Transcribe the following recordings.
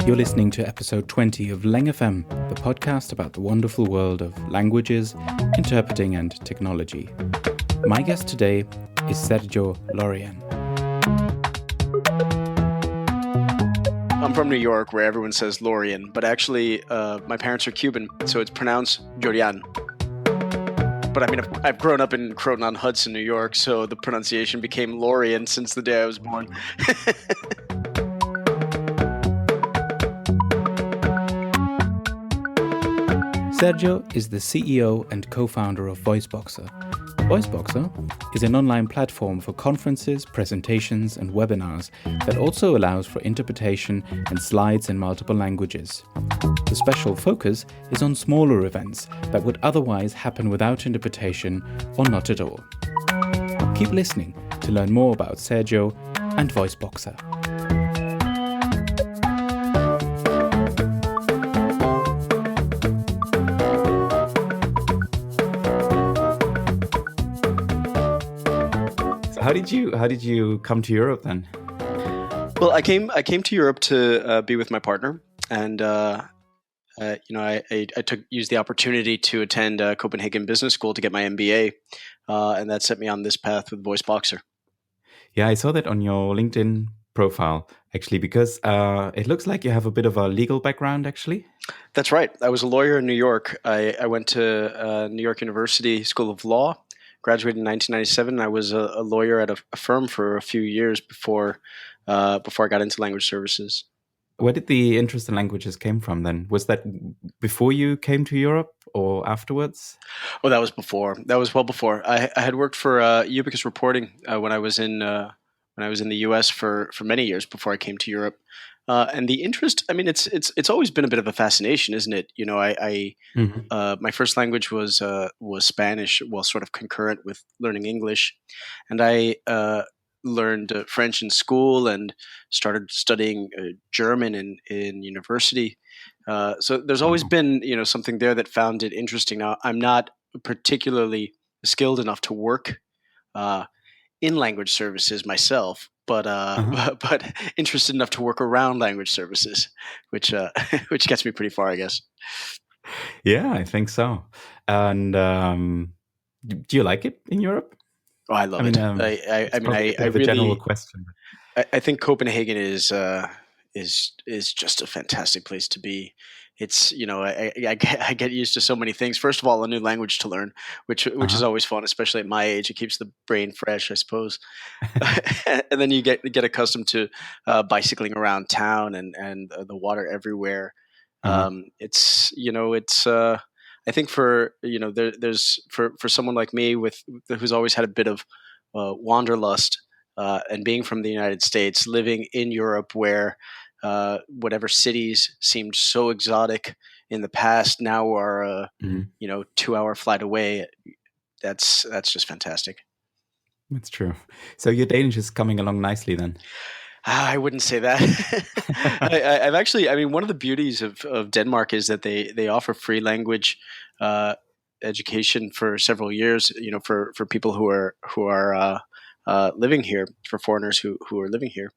You're listening to episode 20 of LangFM, the podcast about the wonderful world of languages, interpreting and technology. My guest today is Sergio Llorian. I'm from New York, where everyone says Llorian, but actually my parents are Cuban, so it's pronounced Llorian. But I mean, I've grown up in Croton-on-Hudson, New York, so the pronunciation became Llorian since the day I was born. Sergio is the CEO and co-founder of VoiceBoxer. VoiceBoxer is an online platform for conferences, presentations, and webinars that also allows for interpretation and slides in multiple languages. The special focus is on smaller events that would otherwise happen without interpretation or not at all. Keep listening to learn more about Sergio and VoiceBoxer. How did you come to Europe then? Well, I came to Europe to be with my partner, and I used the opportunity to attend Copenhagen Business School to get my MBA, and that set me on this path with VoiceBoxer. Yeah, I saw that on your LinkedIn profile, actually, because it looks like you have a bit of a legal background, actually. That's right. I was a lawyer in New York. I went to New York University School of Law, graduated in 1997. I was a lawyer at a firm for a few years before I got into language services. Where did the interest in languages came from then? Was that before you came to Europe or afterwards? Oh, that was before. That was well before. I had worked for Ubicus Reporting when I was in the U.S. for many years before I came to Europe. And the interest, I mean, it's always been a bit of a fascination, isn't it? You know, my first language was Spanish, well, sort of concurrent with learning English, and I learned French in school and started studying German in university. So there's always been, something there that found it interesting. Now, I'm not particularly skilled enough to work in language services myself, but but interested enough to work around language services, which which gets me pretty far, I guess. Yeah, I think so. And do you like it in Europe? Oh, I love it. I really, general question. I think Copenhagen is just a fantastic place to be. It's I get used to so many things. First of all, a new language to learn, which is always fun, especially at my age. It keeps the brain fresh, I suppose. And then you get accustomed to bicycling around town and the water everywhere. It's I think for there's for someone like me who's always had a bit of wanderlust and being from the United States, living in Europe where whatever cities seemed so exotic in the past now are 2-hour flight away. That's just fantastic. That's true. So your Danish is coming along nicely then. I wouldn't say that. I've actually, I mean, one of the beauties of Denmark is that they offer free language education for several years. For people who are living here, for foreigners who are living here,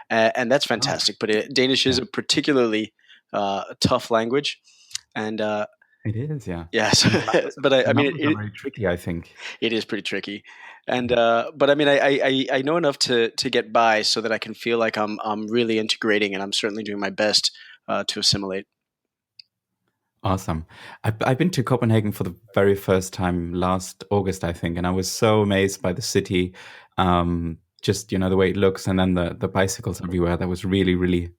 and that's fantastic. But Danish is a particularly tough language, and it is, yeah. Yes, but I mean, it's very tricky. I think it is pretty tricky, and but I mean, I know enough to get by so that I can feel like I'm really integrating, and I'm certainly doing my best to assimilate. Awesome. I've been to Copenhagen for the very first time last August, I think, and I was so amazed by the city, just the way it looks, and then the bicycles everywhere. That was really, really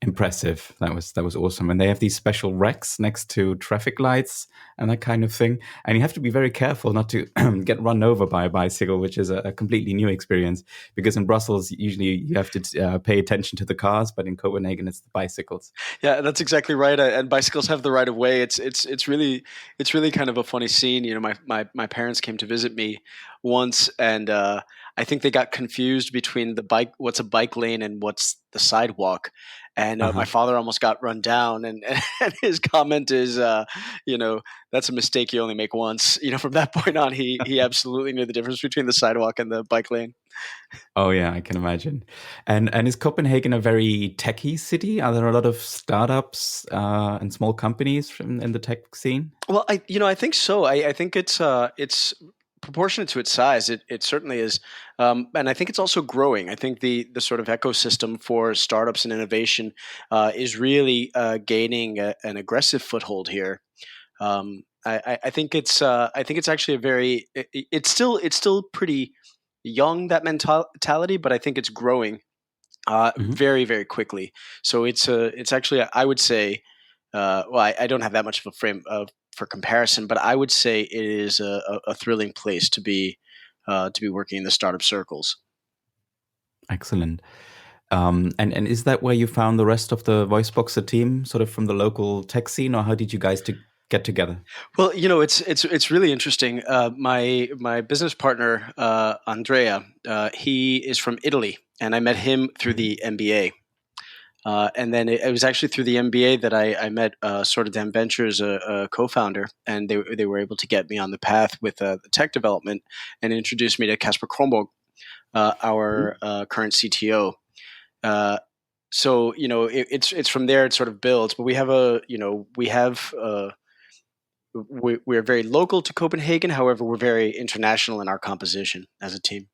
impressive. That was awesome. And they have these special racks next to traffic lights and that kind of thing. And you have to be very careful not to get run over by a bicycle, which is a completely new experience. Because in Brussels, usually you have to pay attention to the cars, but in Copenhagen, it's the bicycles. Yeah, that's exactly right. And bicycles have the right of way. It's really kind of a funny scene. My parents came to visit me once, and I think they got confused between what's a bike lane and what's the sidewalk. and my Uh-huh. father almost got run down. And his comment is, you know, that's a mistake you only make once. From that point on, he absolutely knew the difference between the sidewalk and the bike lane. Oh yeah, I can imagine. And is Copenhagen a very techy city? Are there a lot of startups and small companies in the tech scene? Well, I think so. I think it's proportionate to its size. It certainly is, and I think it's also growing. I think the sort of ecosystem for startups and innovation is really gaining an aggressive foothold here. I think it's actually a very it's still pretty young, that mentality, but I think it's growing Hmm. very, very quickly. So it's actually, I would say, well, I don't have that much of a frame for comparison, but I would say it is a thrilling place to be working in the startup circles. Excellent. And is that where you found the rest of the VoiceBoxer team, sort of from the local tech scene, or how did you guys to get together? Well, it's really interesting. My business partner Andrea, he is from Italy, and I met him through Hmm. the MBA. And then it was actually through the MBA that I met Sort of Dan Ventures, a co-founder, and they were able to get me on the path with the tech development and introduce me to Casper Kronborg, our current CTO. Uh, so it's from there it sort of builds. But we have we're very local to Copenhagen. However, we're very international in our composition as a team.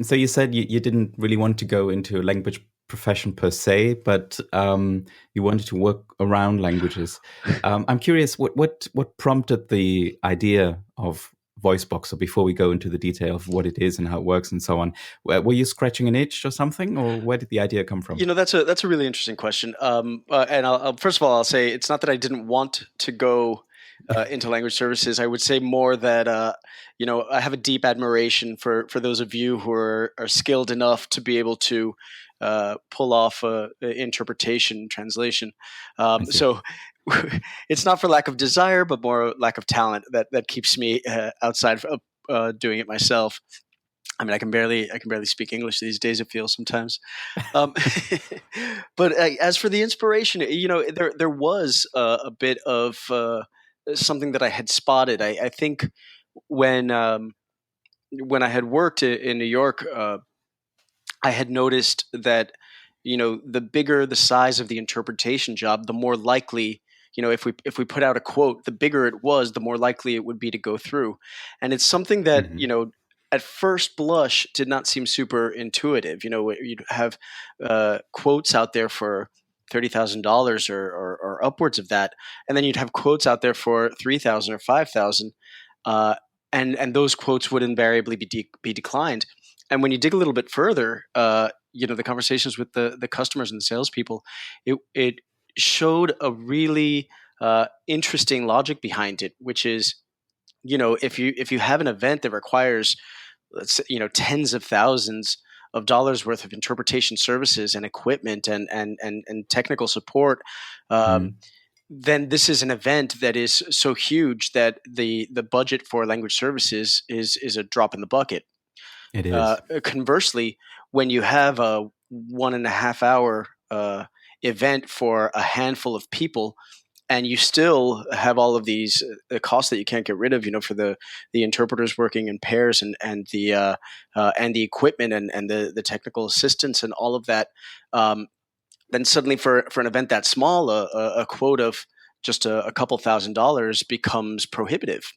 So you said you didn't really want to go into a language profession per se, but you wanted to work around languages. I'm curious, what prompted the idea of VoiceBoxer before we go into the detail of what it is and how it works and so on? Were you scratching an itch or something, or where did the idea come from? That's a really interesting question. And first of all, I'll say it's not that I didn't want to go into language services. I would say more that I have a deep admiration for those of you who are skilled enough to be able to pull off interpretation, translation. I see. So it's not for lack of desire, but more lack of talent that keeps me outside of doing it myself. I mean, I can barely speak English these days. It feels sometimes. Um, but as for the inspiration, there was a bit of something that I had spotted. I think when um, when I had worked in New York, I had noticed that the bigger the size of the interpretation job, the more likely, if we put out a quote, the bigger it was, the more likely it would be to go through. And it's something that Hmm. at first blush did not seem super intuitive. You'd have quotes out there for $30,000 or upwards of that, and then you'd have quotes out there for 3,000 or 5,000, uh, and those quotes would invariably be declined. And when you dig a little bit further, the conversations with the customers and the salespeople, it showed a really interesting logic behind it, which is, if you have an event that requires, let's say, tens of thousands of dollars worth of interpretation services and equipment and technical support, um, Mm. then this is an event that is so huge that the budget for language services is a drop in the bucket. It is. Conversely, when you have a 1.5 hour event for a handful of people, and you still have all of these costs that you can't get rid of, for the interpreters working in pairs and the equipment and the technical assistance and all of that, then suddenly for an event that small, a quote of just a couple $1,000s becomes prohibitive.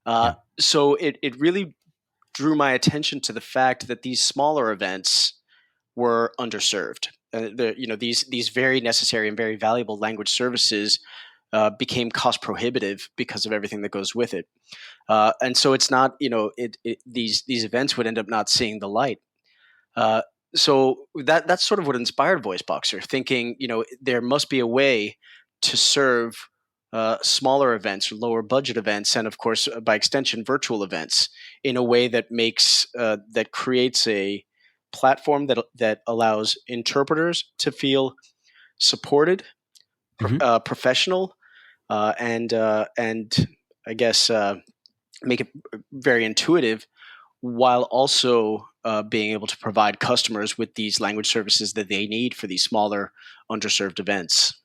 Yeah. So it really drew my attention to the fact that these smaller events were underserved. These very necessary and very valuable language services became cost prohibitive because of everything that goes with it. And so it's not, these events would end up not seeing the light. Uh, so that's sort of what inspired VoiceBoxer, thinking, there must be a way to serve smaller events, lower budget events, and of course, by extension, virtual events, in a way that creates a platform that allows interpreters to feel supported, Hmm. professional, and I guess make it very intuitive, while also being able to provide customers with these language services that they need for these smaller, underserved events.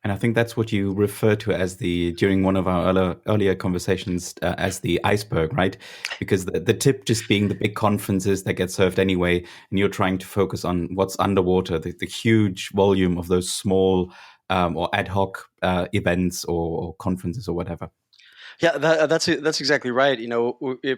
And I think that's what you refer to as during one of our earlier conversations, as the iceberg, right? Because the tip just being the big conferences that get served anyway, and you're trying to focus on what's underwater, the huge volume of those small or ad hoc events or conferences or whatever. Yeah, that's exactly right.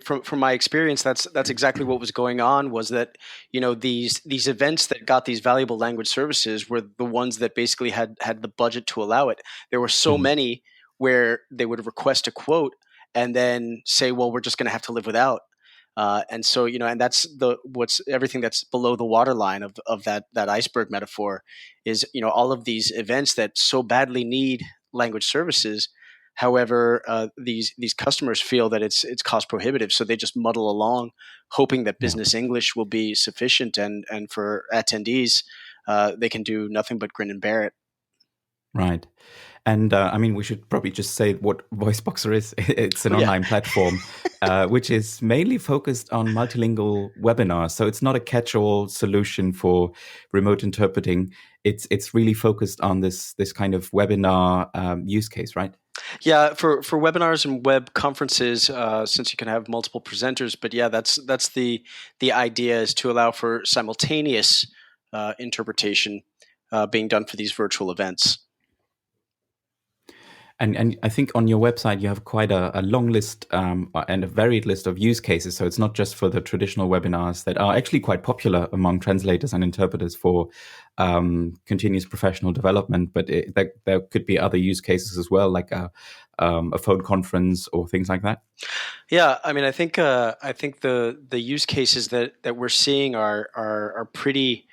From my experience, that's exactly what was going on. Was that these events that got these valuable language services were the ones that basically had the budget to allow it. There were so Mhm. many where they would request a quote and then say, "Well, we're just going to have to live without." And so and that's the what's everything that's below the waterline of that iceberg metaphor is all of these events that so badly need language services. However, these customers feel that it's cost prohibitive, so they just muddle along, hoping that Yeah. business English will be sufficient, and for attendees, they can do nothing but grin and bear it. Right. And I mean, we should probably just say what VoiceBoxer is. It's an Oh yeah, online platform which is mainly focused on multilingual webinars. So it's not a catch-all solution for remote interpreting. It's really focused on this kind of webinar use case, right? yeah. For webinars and web conferences, since you can have multiple presenters, but yeah, that's the idea is to allow for simultaneous interpretation being done for these virtual events. And I think on your website you have quite a long list and a varied list of use cases. So it's not just for the traditional webinars that are actually quite popular among translators and interpreters for continuous professional development, but there could be other use cases as well, like a phone conference or things like that. Yeah, I mean, I think the use cases that we're seeing are pretty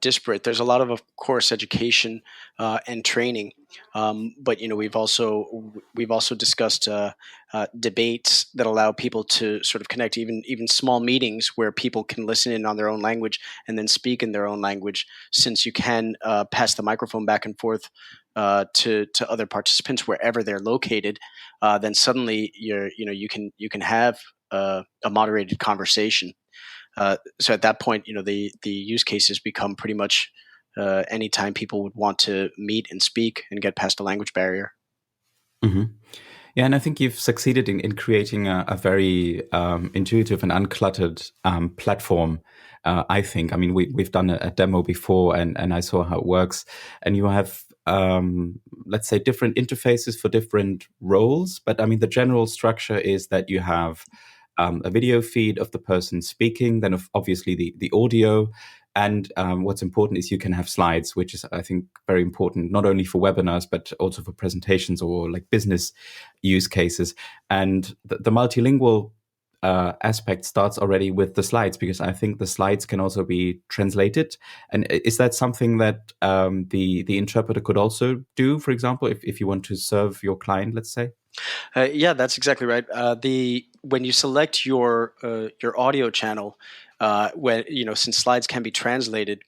disparate. There's a lot of course, education and training, but we've also discussed debates that allow people to sort of connect, even small meetings where people can listen in on their own language and then speak in their own language. Since you can pass the microphone back and forth to other participants wherever they're located, then suddenly you can have a moderated conversation. So at that point, the use cases become pretty much anytime people would want to meet and speak and get past a language barrier. Hmm. Yeah, and I think you've succeeded in creating a very intuitive and uncluttered platform. I think. I mean, we've done a demo before, and I saw how it works. And you have, let's say, different interfaces for different roles. But I mean, the general structure is that you have a video feed of the person speaking, then obviously the audio. And what's important is you can have slides, which is, I think, very important, not only for webinars, but also for presentations or like business use cases. And the multilingual aspect starts already with the slides, because I think the slides can also be translated. And is that something that the interpreter could also do, for example, if you want to serve your client, let's say? Yeah, that's exactly right. The When you select your audio channel, when since slides can be translated,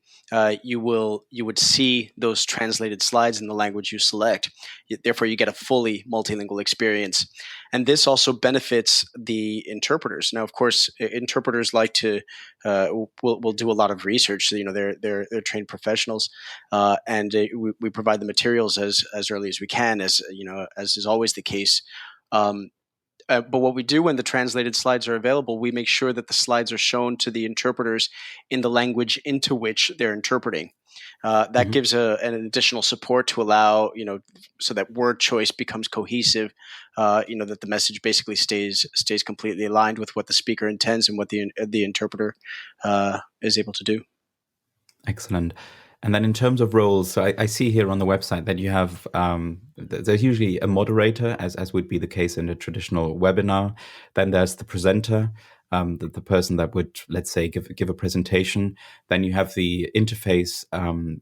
you would see those translated slides in the language you select. Therefore, you get a fully multilingual experience, and this also benefits the interpreters. Now, of course, interpreters like to will do a lot of research. So, they're trained professionals, and we provide the materials as early as we can, as is always the case. Um, but what we do when the translated slides are available, we make sure that the slides are shown to the interpreters in the language into which they're interpreting. That Mhm. gives an additional support to allow, so that word choice becomes cohesive. That the message basically stays completely aligned with what the speaker intends and what the interpreter is able to do. Excellent. And then in terms of roles, so I see here on the website that you have there's usually a moderator, as would be the case in a traditional webinar. Then there's the presenter, the person that would, let's say, give a presentation. Then you have the interface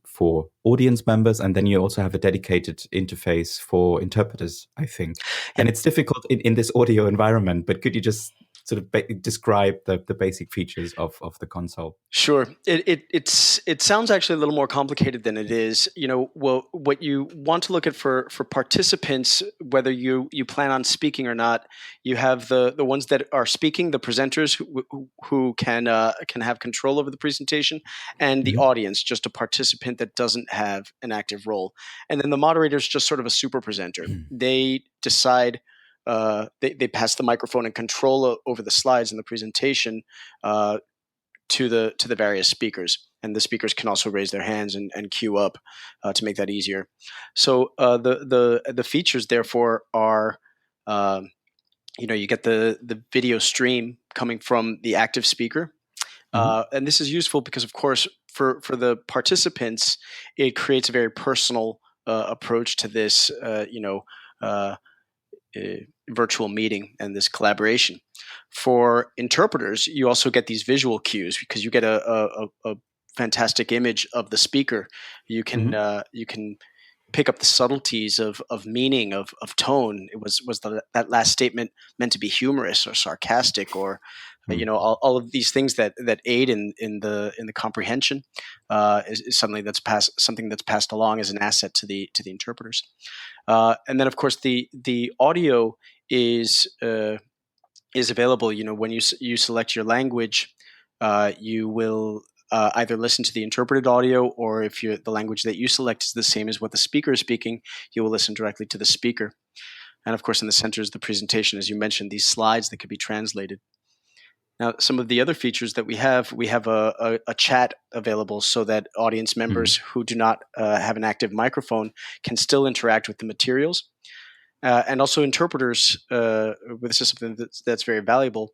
for audience members, and then you also have a dedicated interface for interpreters, I think. Yeah. And it's difficult in this audio environment, but could you just sort of describe the basic features of the console? Sure. It sounds actually a little more complicated than it is. Well, what you want to look at for participants, whether you plan on speaking or not, you have the ones that are speaking, the presenters who can have control over the presentation, and the Hmm. audience, just a participant that doesn't have an active role, and then the moderator is just sort of a super presenter. They decide. They pass the microphone and control over the slides and the presentation to the various speakers, and the speakers can also raise their hands and queue up to make that easier. So the features therefore are you get the video stream coming from the active speaker, Hmm. and this is useful because of course for the participants it creates a very personal approach to this uh, virtual meeting and this collaboration. For interpreters, you also get these visual cues because you get a fantastic image of the speaker. Hmm. You can pick up the subtleties of meaning of tone. It was that last statement meant to be humorous or sarcastic or all of these things that aid in the comprehension is something that's passed along as an asset to the interpreters. And then, of course, the audio is uh, is available. When you select your language, you will either listen to the interpreted audio, or if the language that you select is the same as what the speaker is speaking, you will listen directly to the speaker. And of course, in the center is the presentation, as you mentioned, these slides that could be translated. Now, some of the other features that we have a chat available so that audience members Hmm. who do not have an active microphone can still interact with the materials. And also interpreters, this is something that's very valuable.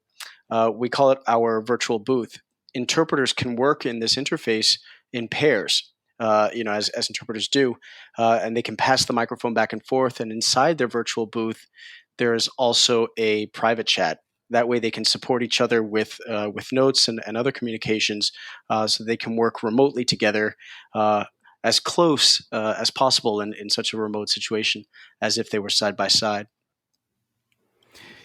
We call it our virtual booth. Interpreters can work in this interface in pairs, as interpreters do, and they can pass the microphone back and forth. And inside their virtual booth, there is also a private chat. That way, they can support each other with notes and other communications, so they can work remotely together, as close as possible in such a remote situation as if they were side by side.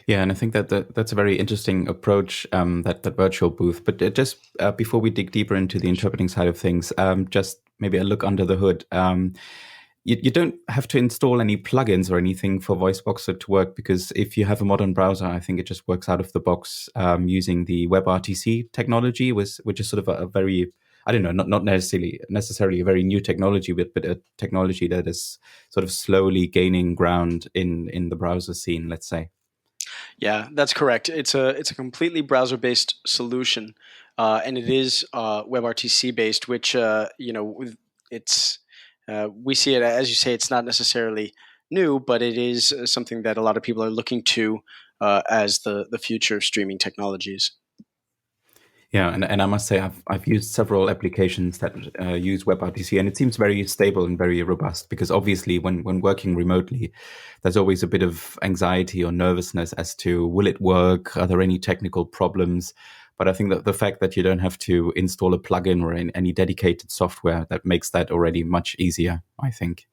Yeah, and I think that's a very interesting approach, that virtual booth. But just before we dig deeper into the interpreting side of things, just maybe a look under the hood. You don't have to install any plugins or anything for VoiceBoxer to work, because if you have a modern browser, I think it just works out of the box using the WebRTC technology, which is sort of a very, I don't know, not necessarily a very new technology, but a technology that is sort of slowly gaining ground in the browser scene, let's say. Yeah, that's correct. It's a completely browser based solution, and it is WebRTC based, which it's we see it as you say. It's not necessarily new, but it is something that a lot of people are looking to as the future of streaming technologies. Yeah, and I must say I've used several applications that use WebRTC, and it seems very stable and very robust. Because obviously, when working remotely, there's always a bit of anxiety or nervousness as to will it work? Are there any technical problems? But I think that the fact that you don't have to install a plugin or any dedicated software, that makes that already much easier, I think.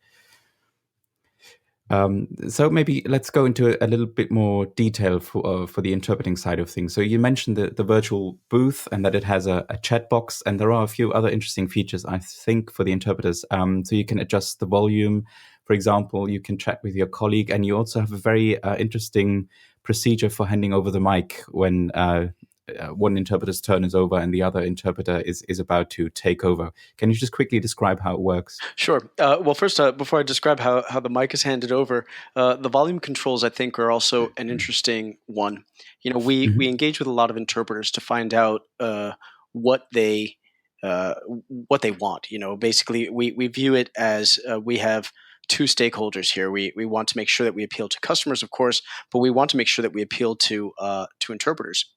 So maybe let's go into a little bit more detail for the interpreting side of things. So you mentioned the virtual booth and that it has a chat box, and there are a few other interesting features, I think, for the interpreters. So you can adjust the volume, for example. You can chat with your colleague, and you also have a very interesting procedure for handing over the mic when one interpreter's turn is over and the other interpreter is about to take over. Can you just quickly describe how it works? Sure. Well, first, before I describe how the mic is handed over, the volume controls I think are also an interesting one. We Hmm. engage with a lot of interpreters to find out what they uh, what they want. Basically, we view it as we have two stakeholders here. We want to make sure that we appeal to customers, of course, but we want to make sure that we appeal to interpreters.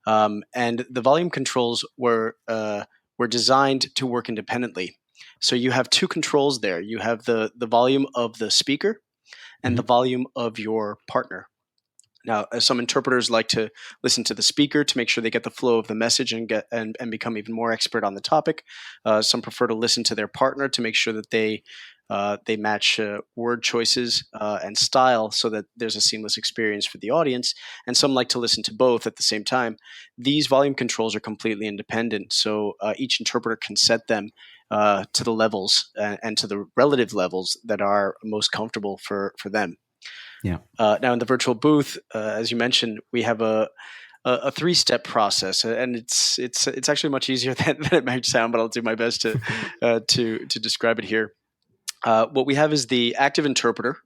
And the volume controls were designed to work independently. So you have two controls there. You have the volume of the speaker and the Hmm. volume of your partner. Now, some interpreters like to listen to the speaker to make sure they get the flow of the message and become even more expert on the topic. Some prefer to listen to their partner to make sure that they They match word choices and style so that there's a seamless experience for the audience. And some like to listen to both at the same time. These volume controls are completely independent, so each interpreter can set them to the levels and to the relative levels that are most comfortable for them. Yeah. Now, in the virtual booth, as you mentioned, we have a three-step process, and it's actually much easier than it might sound. But I'll do my best to describe it here. What we have is the active interpreter.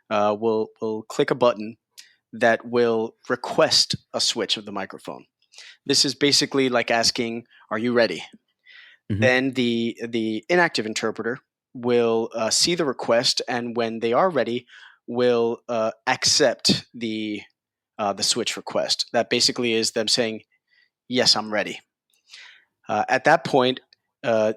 Will click a button that will request a switch of the microphone. This is basically like asking, "Are you ready?" Hmm. Then the inactive interpreter will see the request, and when they are ready, will accept the switch request. That basically is them saying, "Yes, I'm ready." At that point,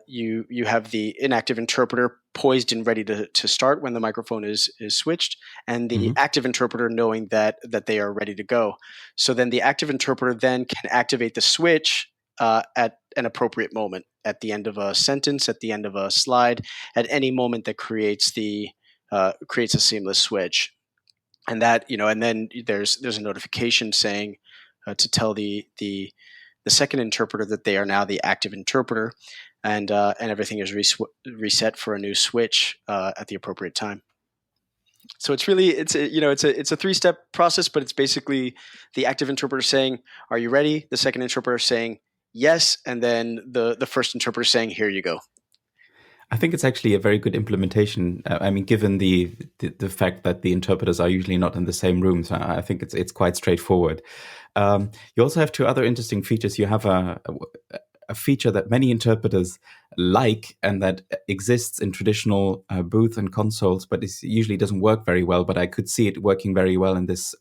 you have the inactive interpreter poised and ready to start when the microphone is switched, and the Hmm. active interpreter knowing that they are ready to go. So then the active interpreter then can activate the switch at an appropriate moment, at the end of a sentence, at the end of a slide, at any moment that creates a seamless switch. And that, and then there's a notification saying to tell the second interpreter that they are now the active interpreter, and everything is reset for a new switch at the appropriate time. So it's a three-step process, but it's basically the active interpreter saying, "Are you ready?" The second interpreter saying, "Yes," and then the first interpreter saying, "Here you go." I think it's actually a very good implementation. I mean, given the fact that the interpreters are usually not in the same room, so I think it's quite straightforward. You also have two other interesting features. You have a feature that many interpreters like and that exists in traditional booth and consoles, but it usually doesn't work very well. But I could see it working very well in this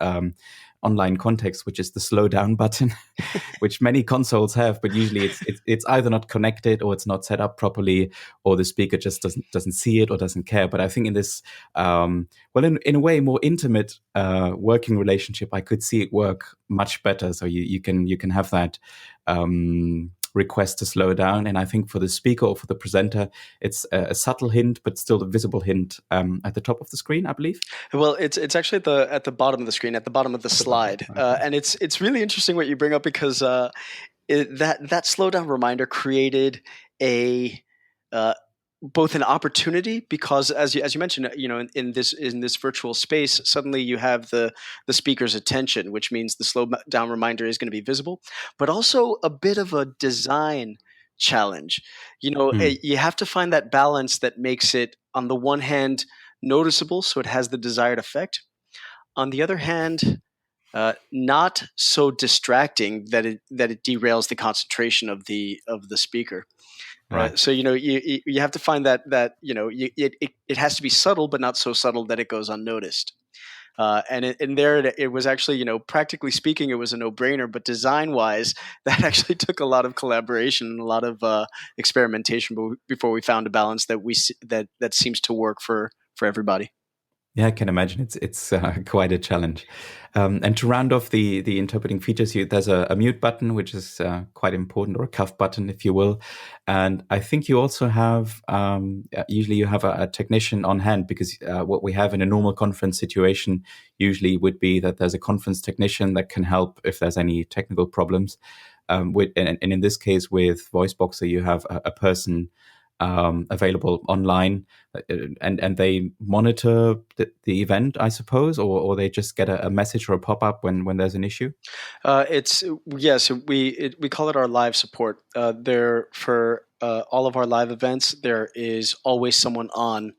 online context, which is the slow down button, which many consoles have, but usually it's either not connected or it's not set up properly, or the speaker just doesn't see it or doesn't care. But I think in this, well, in a way, more intimate working relationship, I could see it work much better. So you can have that. Request to slow down, and I think for the speaker or for the presenter, it's a subtle hint, but still a visible hint at the top of the screen, I believe. Well, it's actually at the bottom of the screen, at the bottom of the At the bottom. slide, Okay. and it's really interesting what you bring up because that slowdown reminder created a uh, both an opportunity because as you mentioned, in this virtual space, suddenly you have the speaker's attention, which means the slow down reminder is going to be visible, but also a bit of a design challenge. Hmm. You have to find that balance that makes it, on the one hand, noticeable, so it has the desired effect. On the other hand, not so distracting that it derails the concentration of the speaker. Right. So you have to find it has to be subtle, but not so subtle that it goes unnoticed. And there it was actually, practically speaking, it was a no-brainer, but design-wise, that actually took a lot of collaboration and a lot of experimentation before we found a balance that seems to work for everybody. Yeah, I can imagine it's quite a challenge. And to round off the interpreting features, there's a mute button, which is quite important, or a cuff button, if you will. And I think you also have usually you have a technician on hand, because what we have in a normal conference situation usually would be that there's a conference technician that can help if there's any technical problems. And in this case, with VoiceBoxer, you have a person available online, and they monitor the event, I suppose, or they just get a message or a pop up when there's an issue. It's Yes, we call it our live support. There for all of our live events, there is always someone on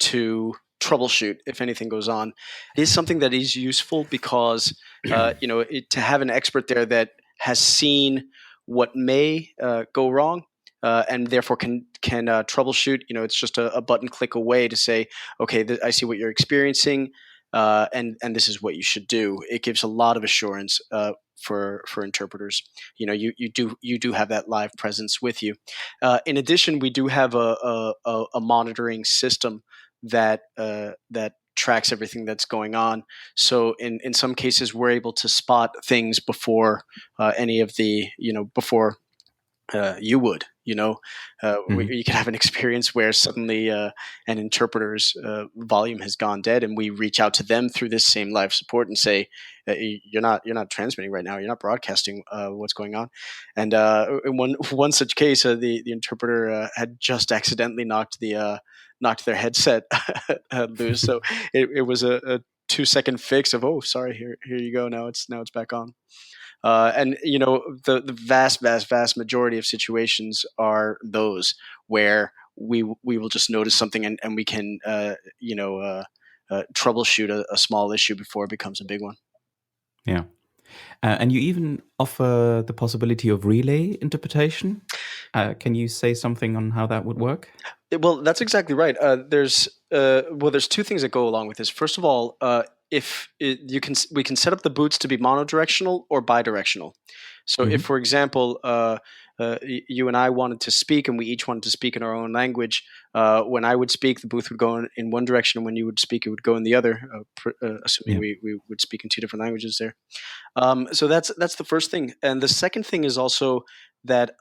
to troubleshoot if anything goes on. It is something that is useful because to have an expert there that has seen what may go wrong. And therefore can troubleshoot. It's just a button click away to say, okay, I see what you're experiencing, and this is what you should do. It gives a lot of assurance for interpreters. You do have that live presence with you. In addition, we do have a monitoring system that tracks everything that's going on. So in some cases, we're able to spot things before any of the before you would. Hmm. You can have an experience where suddenly an interpreter's volume has gone dead, and we reach out to them through this same live support and say, you're not transmitting right now. You're not broadcasting. What's going on? And in one such case, the interpreter had just accidentally knocked their headset loose. So it was a 2-second fix of, oh, sorry, here you go. Now it's back on. And the vast majority of situations are those where we will just notice something, and we can troubleshoot a small issue before it becomes a big one. Yeah. And you even offer the possibility of relay interpretation. Can you say something on how that would work? Well, that's exactly right. There's two things that go along with this. First of all, if it, you can we can set up the boots to be monodirectional or bidirectional. So, if, Hmm. for example, you and I wanted to speak, and we each wanted to speak in our own language, when I would speak, the booth would go in one direction, and when you would speak, it would go in the other. Assuming Yeah. we would speak in two different languages there. So that's the first thing, and the second thing is also that.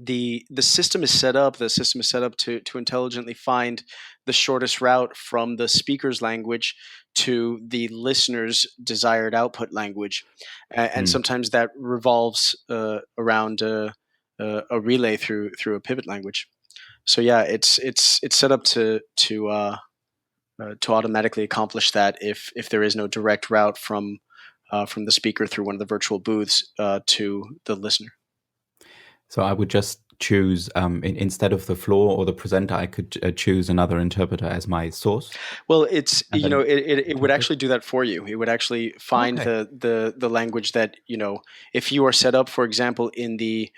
The system is set up. The system is set up to intelligently find the shortest route from the speaker's language to the listener's desired output language, and Mm. sometimes that revolves around a relay through a pivot language. So yeah, it's set up to automatically accomplish that if there is no direct route from the speaker through one of the virtual booths to the listener. So I would just choose, instead of the floor or the presenter, I could choose another interpreter as my source Well, it's and then it would interpret. actually do that for you. It would actually find Okay. the language that if you are set up, for example, in the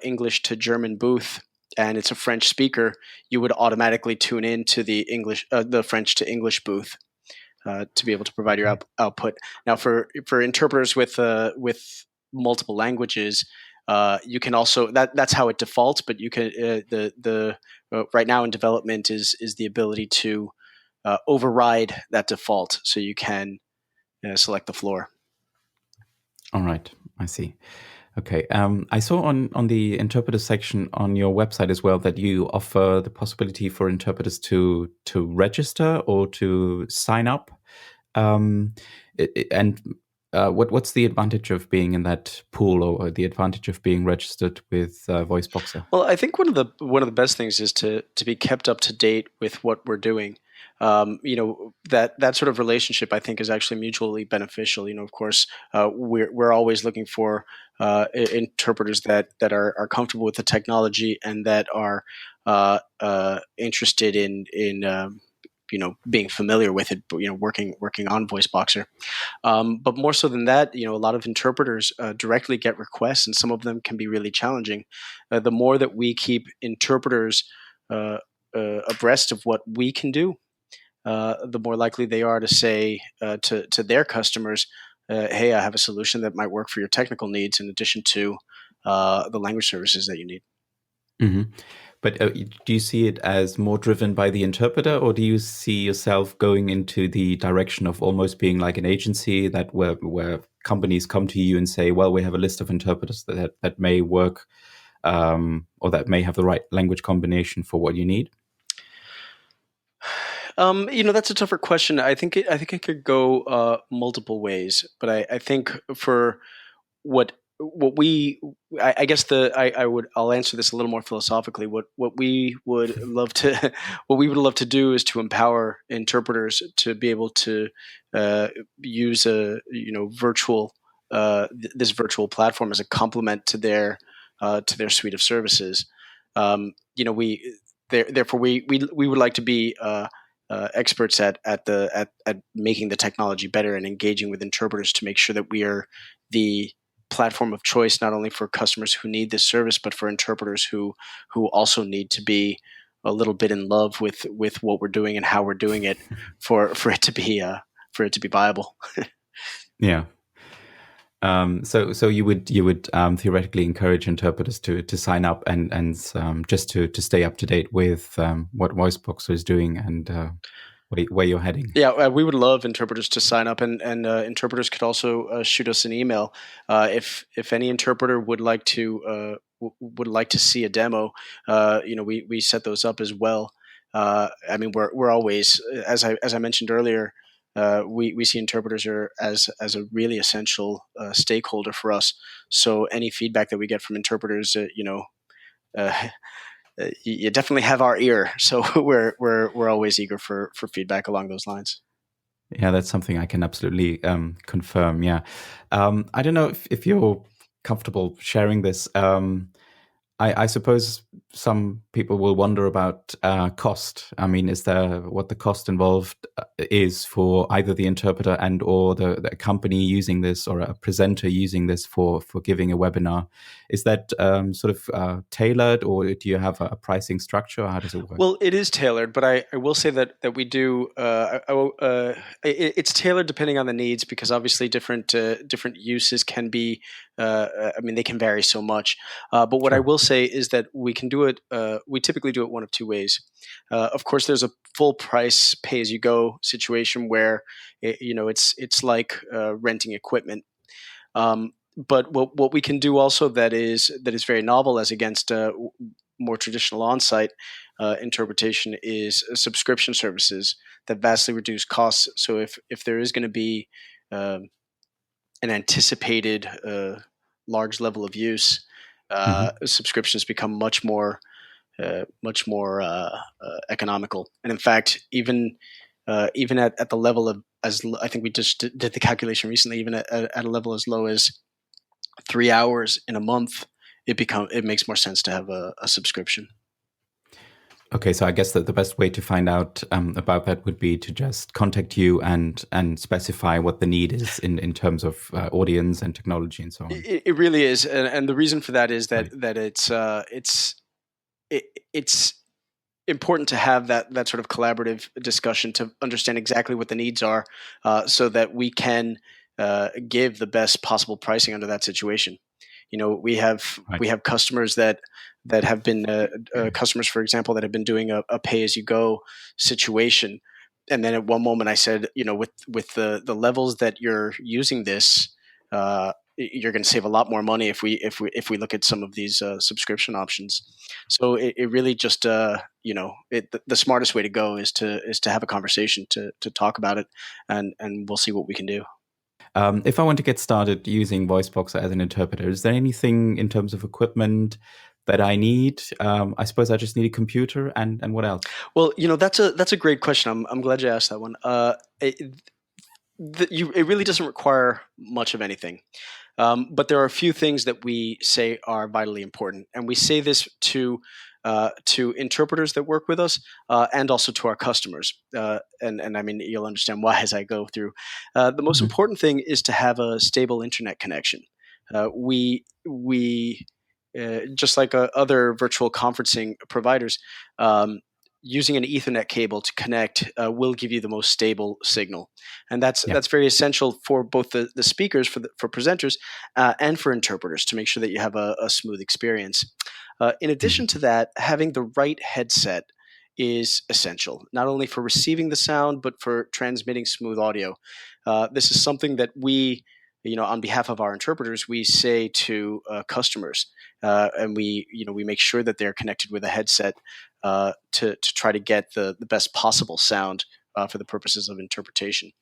English to German booth, and it's a French speaker, you would automatically tune in to the French to English booth to be able to provide your Okay. output. Now, for interpreters with multiple languages, you can also that's how it defaults. But you can the right now in development is the ability to override that default, so you can select the floor. All right. I see. Okay. I saw on the interpreter section on your website as well that you offer the possibility for interpreters to register or to sign up. Um, and what's the advantage of being in that pool, or the advantage of being registered with VoiceBoxer? Well, I think one of the best things is to be kept up to date with what we're doing. That sort of relationship, I think, is actually mutually beneficial. Of course, we're always looking for interpreters that are comfortable with the technology and that are interested in being familiar with it. Working on VoiceBoxer. But more so than that, a lot of interpreters directly get requests, and some of them can be really challenging. The more that we keep interpreters uh, abreast of what we can do, the more likely they are to say to their customers, "Hey, I have a solution that might work for your technical needs, in addition to the language services that you need." Hmm. But do you see it as more driven by the interpreter, or do you see yourself going into the direction of almost being like an agency that where companies come to you and say, "Well, we have a list of interpreters that may work, or that may have the right language combination for what you need"? That's a tougher question. I think it could go multiple ways, but I think for what we I guess I'll answer this a little more philosophically. What we would love to what we would love to do is to empower interpreters to be able to uh, use a virtual this virtual platform as a complement to their suite of services. We therefore we would like to be experts at making the technology better and engaging with interpreters to make sure that we are the platform of choice, not only for customers who need this service, but for interpreters who also need to be a little bit in love with what we're doing and how we're doing it for it to be viable. Yeah. So you would theoretically encourage interpreters to sign up and just to stay up to date with what VoiceBoxer is doing and where you're heading. Yeah, we would love interpreters to sign up, and interpreters could also shoot us an email if any interpreter would like to would like to see a demo, we set those up as well. I mean, we're always, as I mentioned earlier, we see interpreters are as a really essential stakeholder for us. So any feedback that we get from interpreters, uh, you definitely have our ear. So we're always eager for feedback along those lines. Yeah, that's something I can absolutely confirm. Yeah. I don't know if you're comfortable sharing this. I suppose some people will wonder about cost. I mean, is there what the cost involved is for either the interpreter and or the company using this, or a presenter using this for giving a webinar? Is that sort of tailored, or do you have a pricing structure? Or how does it work? Well, it is tailored, but I will say that we do. It's tailored depending on the needs, because obviously different uses can be. I mean, they can vary so much. But what I Sure. will say is that we can do it. We typically do it one of two ways. Of course, there's a full price, pay as you go situation where it's like renting equipment. But what we can do also that is very novel as against more traditional on-site interpretation is subscription services that vastly reduce costs. So if there is going to be um, an anticipated large level of use, Hmm. subscriptions become much more economical. And in fact, even at the level of, as I think we just did the calculation recently, even at a level as low as 3 hours in a month, it makes more sense to have a subscription. Okay, so I guess that the best way to find out about that would be to just contact you and specify what the need is in terms of audience and technology and so on. It really is, and the reason for that is that Right. it's important to have that sort of collaborative discussion to understand exactly what the needs are, so that we can give the best possible pricing under that situation. We Right. have customers that have been customers, for example, that have been doing a pay as you go situation, and then at one moment I said, with the levels that you're using this, you're going to save a lot more money if we look at some of these subscription options. So it really just the smartest way to go is to have a conversation to talk about it, and we'll see what we can do. If I want to get started using VoiceBoxer as an interpreter, is there anything in terms of equipment that I need? I suppose I just need a computer and what else? Well, that's a great question. I'm glad you asked that one. It really doesn't require much of anything. But there are a few things that we say are vitally important, and we say this to interpreters that work with us, and also to our customers. And I mean, you'll understand why as I go through. The most Mhm. important thing is to have a stable internet connection. We just like other virtual conferencing providers. Using an Ethernet cable to connect will give you the most stable signal, and that's Yeah. that's very essential for both the speakers, for presenters, and for interpreters, to make sure that you have a smooth experience. In Mhm. addition to that, having the right headset is essential, not only for receiving the sound but for transmitting smooth audio. This is something that we, on behalf of our interpreters, we say to customers, and we make sure that they're connected with a headset to try to get the best possible sound for the purposes of interpretation.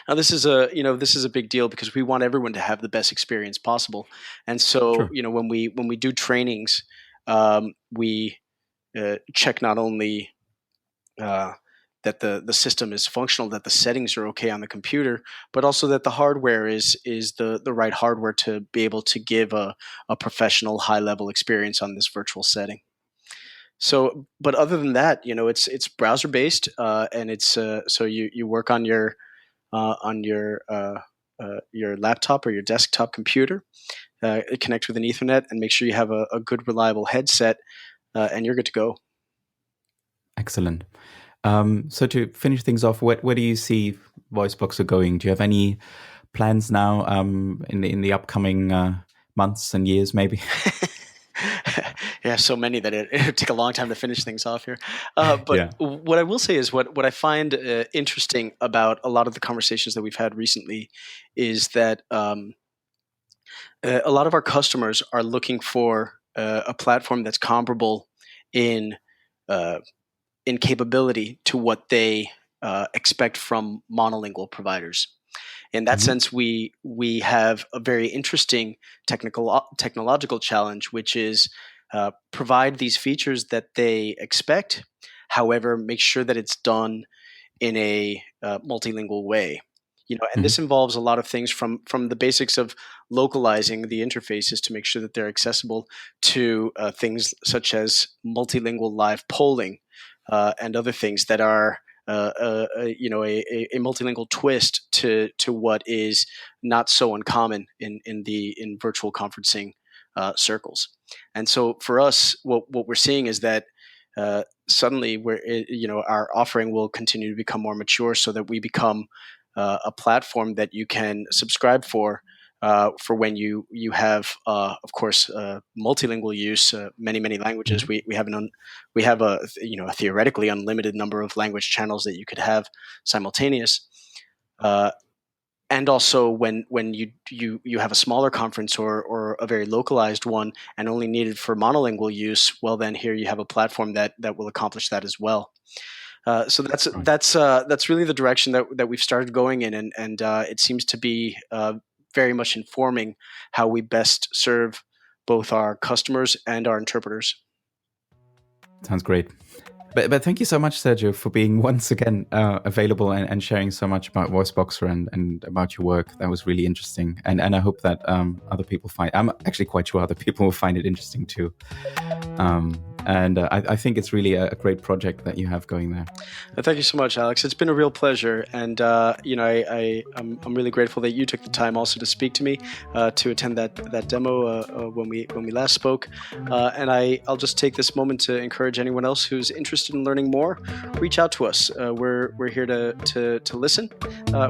Now, this is a big deal because we want everyone to have the best experience possible, and so Sure. when we do trainings, we check not only uh, that the system is functional, that the settings are okay on the computer, but also that the hardware is the right hardware to be able to give a professional, high level experience on this virtual setting. So, but other than that, it's browser based, and it's so you work on your laptop or your desktop computer, connect with an Ethernet, and make sure you have a good, reliable headset, and you're good to go. Excellent. So to finish things off, where do you see VoiceBoxer going? Do you have any plans now in the upcoming months and years, maybe? Yeah, so many that it would take a long time to finish things off here. But Yeah. what I will say is what I find interesting about a lot of the conversations that we've had recently is that a lot of our customers are looking for a platform that's comparable in uh, in capability to what they expect from monolingual providers. In that Hmm. sense, we have a very interesting technological challenge, which is provide these features that they expect. However, make sure that it's done in a multilingual way. And Hmm. this involves a lot of things from the basics of localizing the interfaces to make sure that they're accessible to things such as multilingual live polling and other things that are a multilingual twist to what is not so uncommon in virtual conferencing circles. And so for us, what we're seeing is that suddenly our offering will continue to become more mature so that we become a platform that you can subscribe for when you have of course multilingual use, many languages. Hmm. We have a theoretically unlimited number of language channels that you could have simultaneous. uh, and also when you have a smaller conference or a very localized one and only needed for monolingual use, well, then here you have a platform that will accomplish that as well. So Right. that's really the direction that we've started going in, and it seems to be very much informing how we best serve both our customers and our interpreters. Sounds great. But thank you so much, Sergio, for being once again available and sharing so much about VoiceBoxer and about your work. That was really interesting, and I hope that other people find. I'm actually quite sure other people will find it interesting too. And I think it's really a great project that you have going there. Thank you so much, Alex. It's been a real pleasure, and I'm really grateful that you took the time also to speak to me, to attend that demo when we last spoke. And I'll just take this moment to encourage anyone else who's interested in learning more, reach out to us. We're here to listen.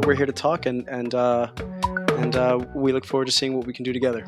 We're here to talk, and we look forward to seeing what we can do together.